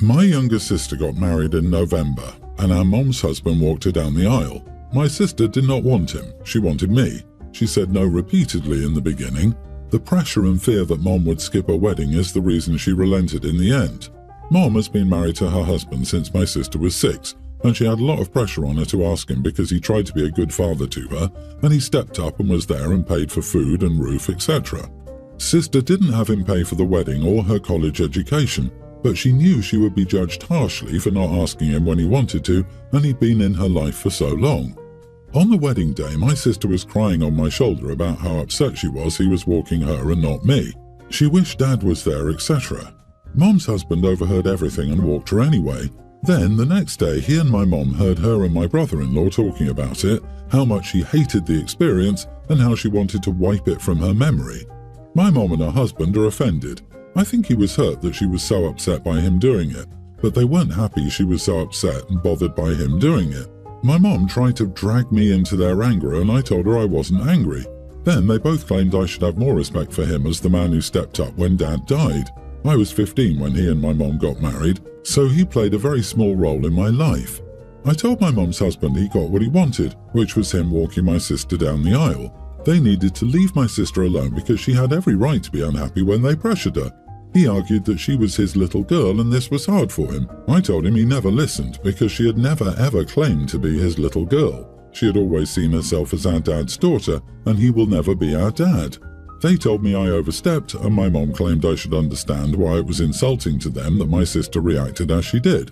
My younger sister got married in November, and our mom's husband walked her down the aisle. My sister did not want him. She wanted me. She said no repeatedly in the beginning. The pressure and fear that Mom would skip her wedding is the reason she relented in the end. Mom has been married to her husband since my sister was 6, and she had a lot of pressure on her to ask him because he tried to be a good father to her, and he stepped up and was there and paid for food and roof, etc. Sister didn't have him pay for the wedding or her college education, but she knew she would be judged harshly for not asking him when he wanted to, and he'd been in her life for so long. On the wedding day, my sister was crying on my shoulder about how upset she was he was walking her and not me. She wished Dad was there, etc. Mom's husband overheard everything and walked her anyway. Then, the next day, he and my mom heard her and my brother-in-law talking about it, how much she hated the experience, and how she wanted to wipe it from her memory. My mom and her husband are offended. I think he was hurt that she was so upset by him doing it, but they weren't happy she was so upset and bothered by him doing it. My mom tried to drag me into their anger, and I told her I wasn't angry. Then they both claimed I should have more respect for him as the man who stepped up when Dad died. I was 15 when he and my mom got married, so he played a very small role in my life. I told my mom's husband he got what he wanted, which was him walking my sister down the aisle. They needed to leave my sister alone because she had every right to be unhappy when they pressured her. He argued that she was his little girl and this was hard for him. I told him he never listened because she had never ever claimed to be his little girl. She had always seen herself as our dad's daughter, and he will never be our dad. They told me I overstepped, and my mom claimed I should understand why it was insulting to them that my sister reacted as she did.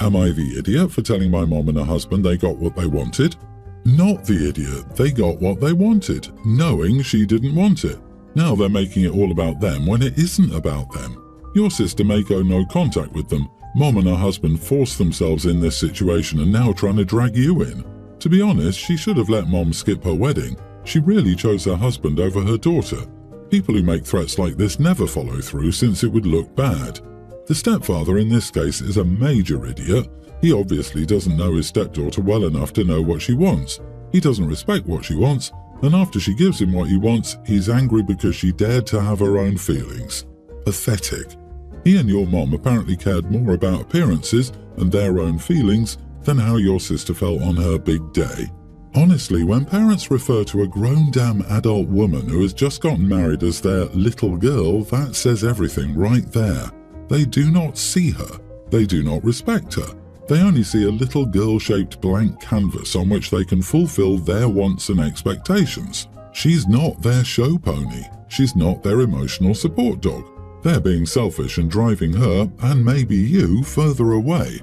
Am I the idiot for telling my mom and her husband they got what they wanted? Not the idiot. They got what they wanted, knowing she didn't want it. Now they're making it all about them when it isn't about them. Your sister may go no contact with them. Mom and her husband forced themselves in this situation and now trying to drag you in. To be honest, she should have let Mom skip her wedding. She really chose her husband over her daughter. People who make threats like this never follow through since it would look bad. The stepfather in this case is a major idiot. He obviously doesn't know his stepdaughter well enough to know what she wants. He doesn't respect what she wants, and after she gives him what he wants, he's angry because she dared to have her own feelings. Pathetic. He and your mom apparently cared more about appearances and their own feelings than how your sister felt on her big day. Honestly, when parents refer to a grown damn adult woman who has just gotten married as their little girl, that says everything right there. They do not see her. They do not respect her. They only see a little girl-shaped blank canvas on which they can fulfill their wants and expectations. She's not their show pony. She's not their emotional support dog. They're being selfish and driving her, and maybe you, further away.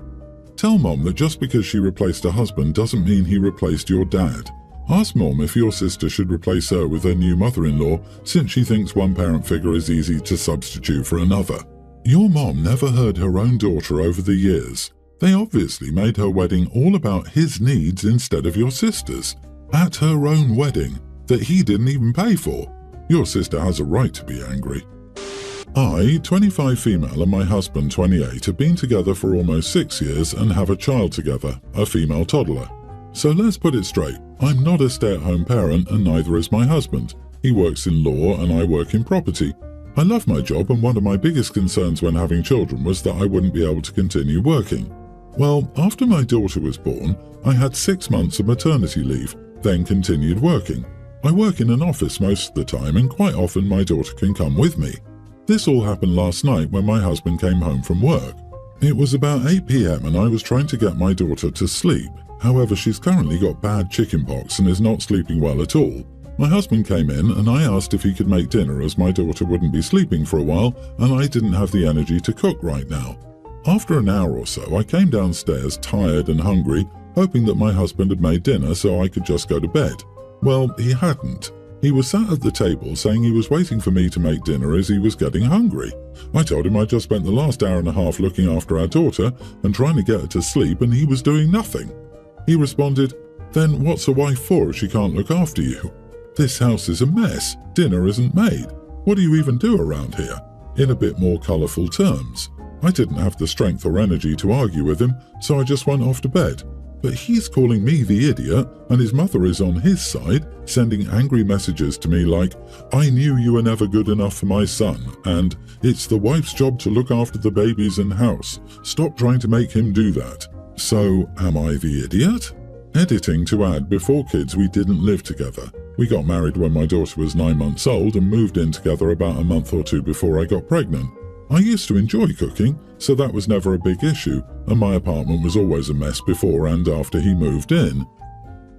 Tell Mom that just because she replaced her husband doesn't mean he replaced your dad. Ask Mom if your sister should replace her with her new mother-in-law since she thinks one parent figure is easy to substitute for another. Your mom never heard her own daughter over the years. They obviously made her wedding all about his needs instead of your sister's. At her own wedding, that he didn't even pay for. Your sister has a right to be angry. I, 25 female, and my husband, 28, have been together for almost 6 years and have a child together, a female toddler. So let's put it straight. I'm not a stay-at-home parent and neither is my husband. He works in law and I work in property. I love my job, and one of my biggest concerns when having children was that I wouldn't be able to continue working. Well, after my daughter was born, I had 6 months of maternity leave, then continued working. I work in an office most of the time, and quite often my daughter can come with me. This all happened last night when my husband came home from work. It was about 8 p.m. and I was trying to get my daughter to sleep. However, she's currently got bad chickenpox and is not sleeping well at all. My husband came in and I asked if he could make dinner as my daughter wouldn't be sleeping for a while and I didn't have the energy to cook right now. After an hour or so, I came downstairs tired and hungry, hoping that my husband had made dinner so I could just go to bed. Well, he hadn't. He was sat at the table saying he was waiting for me to make dinner as he was getting hungry. I told him I just spent the last hour and a half looking after our daughter and trying to get her to sleep and he was doing nothing. He responded, "Then what's a wife for if she can't look after you? This house is a mess. Dinner isn't made. What do you even do around here?" In a bit more colourful terms. I didn't have the strength or energy to argue with him, so I just went off to bed. But he's calling me the idiot, and his mother is on his side, sending angry messages to me like, "I knew you were never good enough for my son," and "It's the wife's job to look after the babies and house. Stop trying to make him do that." So, am I the idiot? Editing to add, before kids we didn't live together. We got married when my daughter was 9 months old and moved in together about a month or two before I got pregnant. I used to enjoy cooking, so that was never a big issue, and my apartment was always a mess before and after he moved in.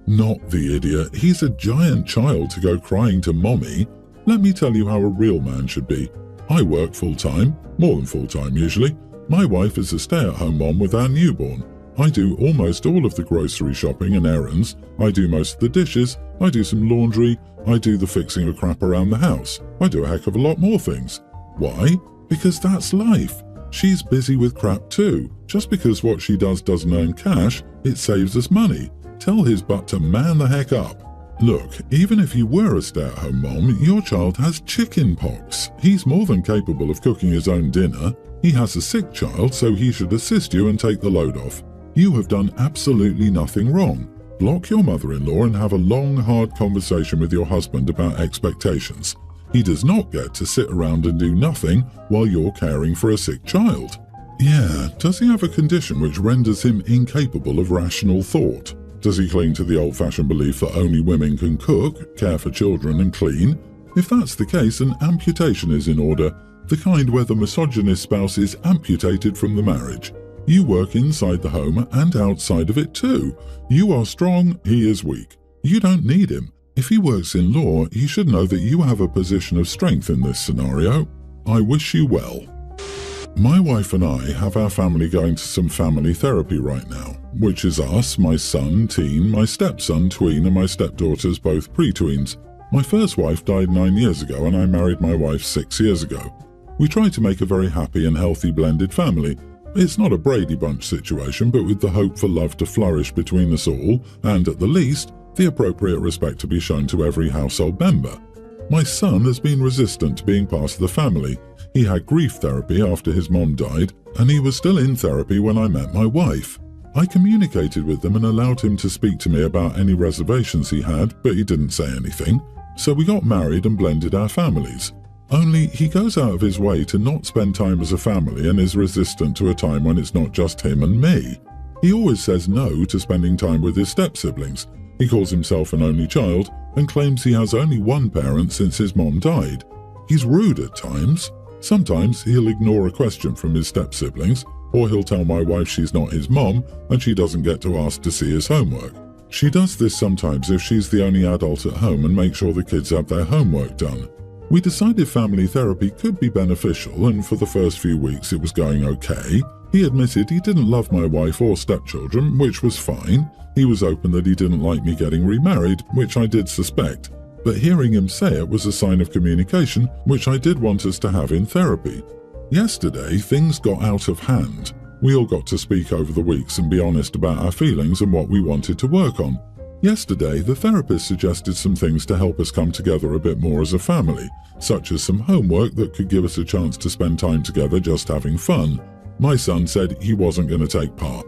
Not the idiot. He's a giant child to go crying to mommy. Let me tell you how a real man should be. I work full-time, more than full-time usually. My wife is a stay-at-home mom with our newborn. I do almost all of the grocery shopping and errands. I do most of the dishes. I do some laundry. I do the fixing of crap around the house. I do a heck of a lot more things. Why? Because that's life. She's busy with crap too. Just because what she does doesn't earn cash, it saves us money. Tell his butt to man the heck up. Look, even if you were a stay-at-home mom, your child has chicken pox. He's more than capable of cooking his own dinner. He has a sick child, so he should assist you and take the load off. You have done absolutely nothing wrong. Block your mother-in-law and have a long, hard conversation with your husband about expectations. He does not get to sit around and do nothing while you're caring for a sick child. Yeah, does he have a condition which renders him incapable of rational thought? Does he cling to the old-fashioned belief that only women can cook, care for children and clean? If that's the case, an amputation is in order, the kind where the misogynist spouse is amputated from the marriage. You work inside the home and outside of it too. You are strong, he is weak. You don't need him. If he works in law, he should know that you have a position of strength in this scenario. I wish you well. My wife and I have our family going to some family therapy right now, which is us, my son, teen, my stepson, tween, and my stepdaughters, both pre-tweens. My first wife died 9 years ago and I married my wife 6 years ago. We try to make a very happy and healthy blended family. It's not a Brady Bunch situation, but with the hope for love to flourish between us all, and at the least, the appropriate respect to be shown to every household member. My son has been resistant to being part of the family. He had grief therapy after his mom died, and he was still in therapy when I met my wife. I communicated with him and allowed him to speak to me about any reservations he had, but he didn't say anything. So we got married and blended our families. Only he goes out of his way to not spend time as a family and is resistant to a time when it's not just him and me. He always says no to spending time with his step-siblings. He calls himself an only child and claims he has only one parent since his mom died. He's rude at times. Sometimes he'll ignore a question from his step-siblings, or he'll tell my wife she's not his mom and she doesn't get to ask to see his homework. She does this sometimes if she's the only adult at home and makes sure the kids have their homework done. We decided family therapy could be beneficial, and for the first few weeks it was going okay. He admitted he didn't love my wife or stepchildren, which was fine. He was open that he didn't like me getting remarried, which I did suspect. But hearing him say it was a sign of communication, which I did want us to have in therapy. Yesterday, things got out of hand. We all got to speak over the weeks and be honest about our feelings and what we wanted to work on. Yesterday, the therapist suggested some things to help us come together a bit more as a family, such as some homework that could give us a chance to spend time together just having fun. My son said he wasn't going to take part.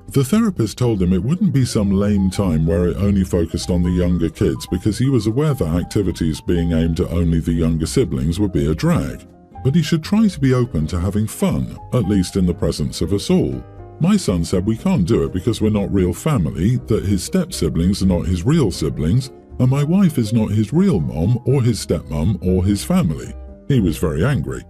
The therapist told him it wouldn't be some lame time where it only focused on the younger kids because he was aware that activities being aimed at only the younger siblings would be a drag. But he should try to be open to having fun, at least in the presence of us all. My son said we can't do it because we're not real family, that his step-siblings are not his real siblings, and my wife is not his real mom or his stepmom or his family. He was very angry.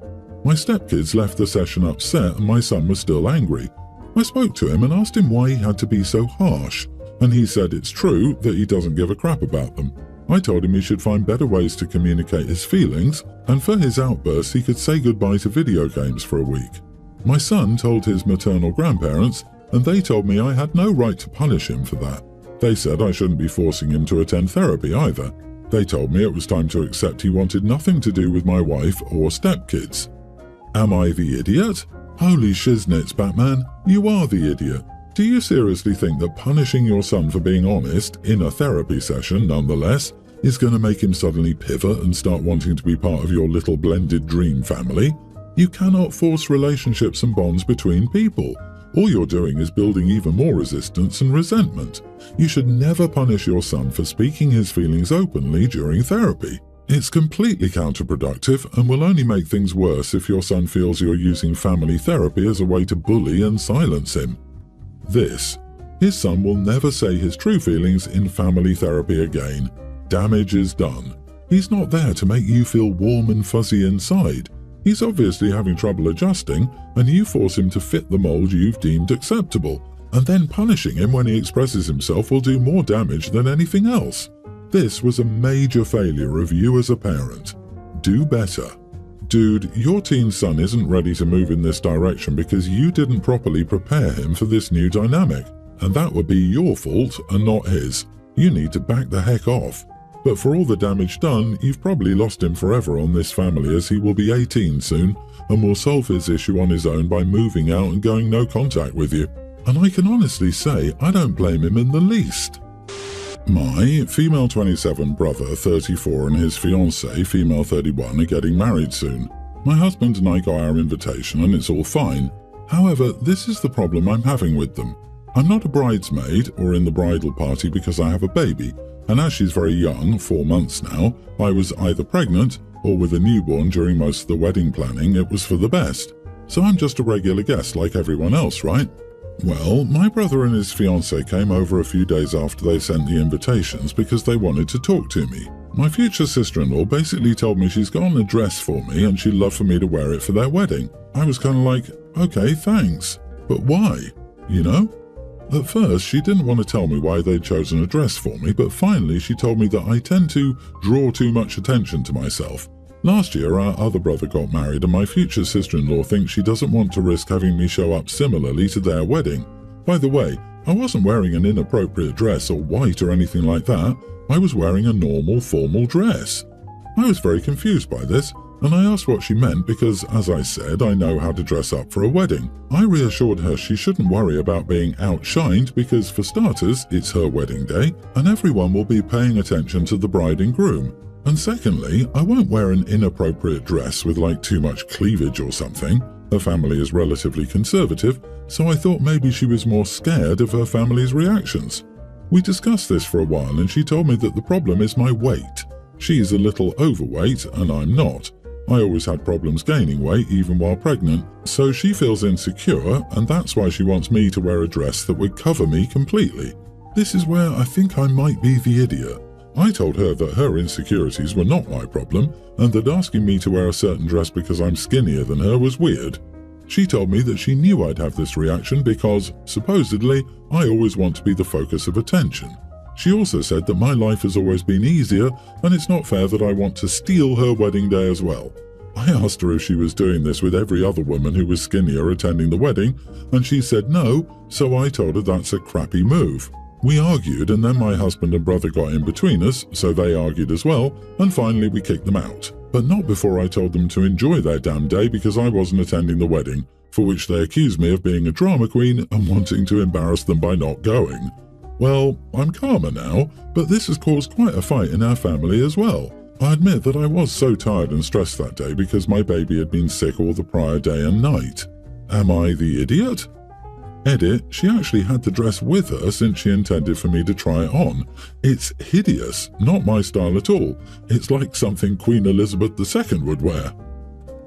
My stepkids left the session upset and my son was still angry. I spoke to him and asked him why he had to be so harsh, and he said it's true that he doesn't give a crap about them. I told him he should find better ways to communicate his feelings, and for his outbursts he could say goodbye to video games for a week. My son told his maternal grandparents, and they told me I had no right to punish him for that. They said I shouldn't be forcing him to attend therapy either. They told me it was time to accept he wanted nothing to do with my wife or stepkids. Am I the idiot? Holy shiznits, Batman, you are the idiot. Do you seriously think that punishing your son for being honest, in a therapy session nonetheless, is going to make him suddenly pivot and start wanting to be part of your little blended dream family? You cannot force relationships and bonds between people. All you're doing is building even more resistance and resentment. You should never punish your son for speaking his feelings openly during therapy. It's completely counterproductive and will only make things worse if your son feels you're using family therapy as a way to bully and silence him. His son will never say his true feelings in family therapy again. Damage is done. He's not there to make you feel warm and fuzzy inside. He's obviously having trouble adjusting, and you force him to fit the mold you've deemed acceptable, and then punishing him when he expresses himself will do more damage than anything else. This was a major failure of you as a parent. Do better. Dude, your teen son isn't ready to move in this direction because you didn't properly prepare him for this new dynamic, and that would be your fault and not his. You need to back the heck off. But for all the damage done, you've probably lost him forever on this family, as he will be 18 soon and will solve his issue on his own by moving out and going no contact with you. And I can honestly say I don't blame him in the least. My female 27 brother 34 and his fiancée female 31 are getting married soon. My husband and I got our invitation and it's all fine. However, this is the problem I'm having with them. I'm not a bridesmaid or in the bridal party because I have a baby, and as she's very young, 4 months now, I was either pregnant or with a newborn during most of the wedding planning. It was for the best. So I'm just a regular guest like everyone else, right? Well, my brother and his fiancée came over a few days after they sent the invitations because they wanted to talk to me. My future sister-in-law basically told me she's got a dress for me and she'd love for me to wear it for their wedding. I was kind of like, okay, thanks. But why? You know? At first, she didn't want to tell me why they'd chosen a dress for me, but finally she told me that I tend to draw too much attention to myself. Last year, our other brother got married and my future sister-in-law thinks she doesn't want to risk having me show up similarly to their wedding. By the way, I wasn't wearing an inappropriate dress or white or anything like that. I was wearing a normal, formal dress. I was very confused by this, and I asked what she meant because, as I said, I know how to dress up for a wedding. I reassured her she shouldn't worry about being outshined because, for starters, it's her wedding day and everyone will be paying attention to the bride and groom. And secondly, I won't wear an inappropriate dress with like too much cleavage or something. Her family is relatively conservative, so I thought maybe she was more scared of her family's reactions. We discussed this for a while and she told me that the problem is my weight. She's a little overweight and I'm not. I always had problems gaining weight even while pregnant, so she feels insecure and that's why she wants me to wear a dress that would cover me completely. This is where I think I might be the idiot. I told her that her insecurities were not my problem and that asking me to wear a certain dress because I'm skinnier than her was weird. She told me that she knew I'd have this reaction because, supposedly, I always want to be the focus of attention. She also said that my life has always been easier and it's not fair that I want to steal her wedding day as well. I asked her if she was doing this with every other woman who was skinnier attending the wedding, and she said no, so I told her that's a crappy move. We argued and then my husband and brother got in between us, so they argued as well, and finally we kicked them out. But not before I told them to enjoy their damn day because I wasn't attending the wedding, for which they accused me of being a drama queen and wanting to embarrass them by not going. Well, I'm calmer now, but this has caused quite a fight in our family as well. I admit that I was so tired and stressed that day because my baby had been sick all the prior day and night. Am I the idiot? Edit, she actually had the dress with her since she intended for me to try it on. It's hideous, not my style at all. It's like something Queen Elizabeth II would wear.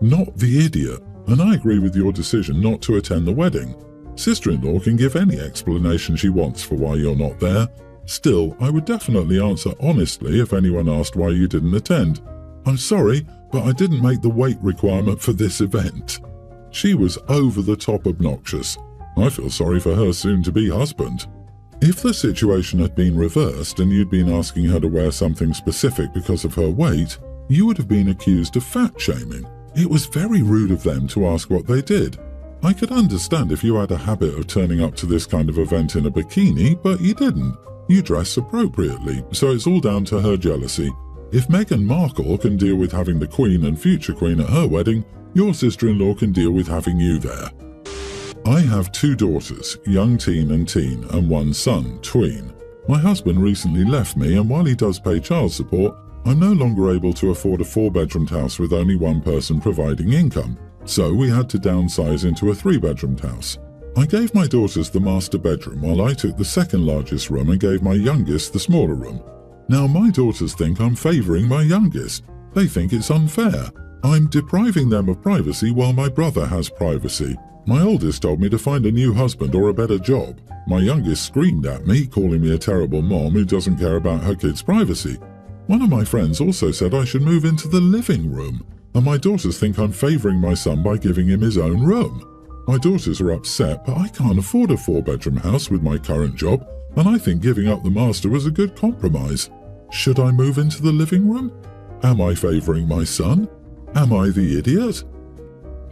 Not the idiot, and I agree with your decision not to attend the wedding. Sister-in-law can give any explanation she wants for why you're not there. Still, I would definitely answer honestly if anyone asked why you didn't attend. I'm sorry, but I didn't make the weight requirement for this event. She was over the top obnoxious. I feel sorry for her soon-to-be husband. If the situation had been reversed and you'd been asking her to wear something specific because of her weight, you would have been accused of fat-shaming. It was very rude of them to ask what they did. I could understand if you had a habit of turning up to this kind of event in a bikini, but you didn't. You dress appropriately, so it's all down to her jealousy. If Meghan Markle can deal with having the Queen and future Queen at her wedding, your sister-in-law can deal with having you there. I have 2 daughters, young teen, and 1 son, tween. My husband recently left me, and while he does pay child support, I'm no longer able to afford a 4-bedroomed house with only one person providing income. So we had to downsize into a 3-bedroomed house. I gave my daughters the master bedroom while I took the second largest room and gave my youngest the smaller room. Now my daughters think I'm favouring my youngest. They think it's unfair. I'm depriving them of privacy while my brother has privacy. My oldest told me to find a new husband or a better job. My youngest screamed at me, calling me a terrible mom who doesn't care about her kids' privacy. One of my friends also said I should move into the living room, and my daughters think I'm favouring my son by giving him his own room. My daughters are upset, but I can't afford a 4-bedroom house with my current job, and I think giving up the master was a good compromise. Should I move into the living room? Am I favouring my son? Am I the idiot?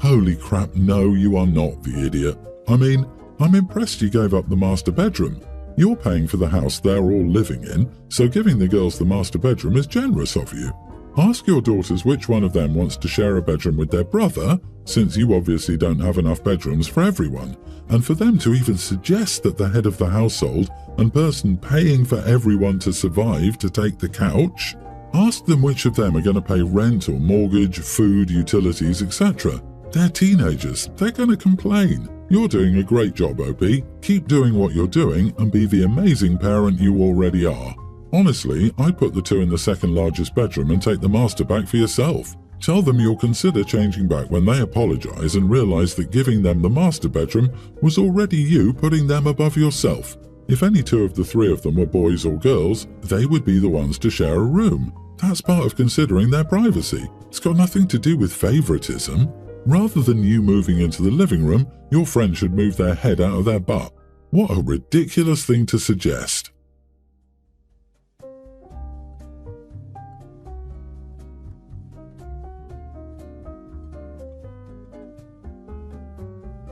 Holy crap, no, you are not the idiot. I mean, I'm impressed you gave up the master bedroom. You're paying for the house they're all living in, so giving the girls the master bedroom is generous of you. Ask your daughters which one of them wants to share a bedroom with their brother, since you obviously don't have enough bedrooms for everyone, and for them to even suggest that the head of the household and person paying for everyone to survive to take the couch. Ask them which of them are going to pay rent or mortgage, food, utilities, etc. They're teenagers. They're going to complain. You're doing a great job, OP. Keep doing what you're doing and be the amazing parent you already are. Honestly, I'd put the two in the second largest bedroom and take the master back for yourself. Tell them you'll consider changing back when they apologize and realize that giving them the master bedroom was already you putting them above yourself. If any two of the three of them were boys or girls, they would be the ones to share a room. That's part of considering their privacy. It's got nothing to do with favoritism. Rather than you moving into the living room, your friend should move their head out of their butt. What a ridiculous thing to suggest.